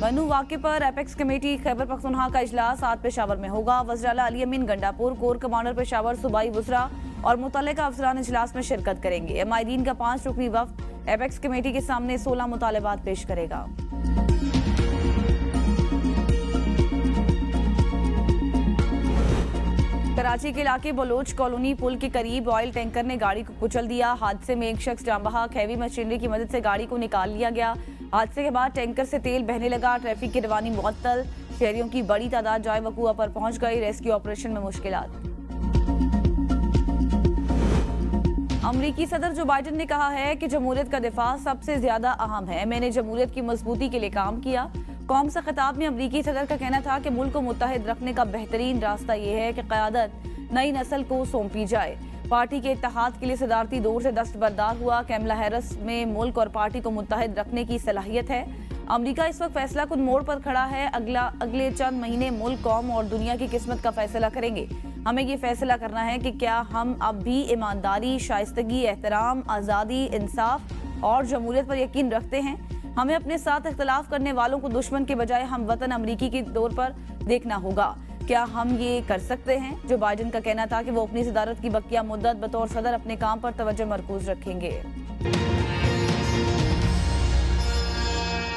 बनू वाक़े पर एपेक्स कमेटी खैबर पख्तूनख्वा का इजलास आज पेशावर में होगा। वज़ीर-ए-आला अली अमीन गंडापुर, कोर कमांडर पेशावर सूबाई वज़रा और मुतल्लिका अफसरान इजलास में शिरकत करेंगे। एमआईडीन का 5 रुकनी वफ़द एपेक्स कमेटी के सामने 16 मुतालबात पेश करेगा। कराची के इलाके बलोच कॉलोनी पुल के करीब ऑयल टैंकर ने गाड़ी को कुचल दिया। हादसे में एक शख्स जान बहक, हैवी मशीनरी की मदद से गाड़ी को निकाल लिया गया। हादसे के बाद टैंकर से तेल बहने लगा। ट्रैफिक की रवानी मुअत्तल, शहरियों की बड़ी तादाद जाए वकूआ पर पहुंच गई। रेस्क्यू ऑपरेशन में मुश्किलात। अमरीकी सदर जो बाइडन ने कहा है कि जमहूरियत का दिफा सबसे ज्यादा अहम है। मैंने जमहूरियत की मजबूती के लिए काम किया। कौम से खिताब में अमरीकी सदर का कहना था कि मुल्क को मुत्तहिद रखने का बेहतरीन रास्ता यह है कि क़यादत नई नस्ल को सौंपी जाए। पार्टी के इत्तेहाद के लिए सदारती दौर से दस्तबरदार हुआ। कैमला हैरिस में मुल्क और पार्टी को मुत्तहिद रखने की सलाहियत है। अमरीका इस वक्त फैसला कुन मोड़ पर खड़ा है। अगले चंद महीने मुल्क, कौम और दुनिया की किस्मत का फैसला करेंगे। हमें ये फैसला करना है कि क्या हम अब भी ईमानदारी, शाइस्तगी, एहतराम, आज़ादी, इंसाफ और जमहूरियत पर यकीन रखते हैं। हमें अपने साथ इख्तलाफ करने वालों को दुश्मन के बजाय हम वतन अमरीकी के तौर पर देखना होगा। क्या हम ये कर सकते हैं? जो बाइडन का कहना था कि वो अपनी सदारत की बकिया मुद्दत बतौर सदर अपने काम पर तवज्जो मरकूज रखेंगे।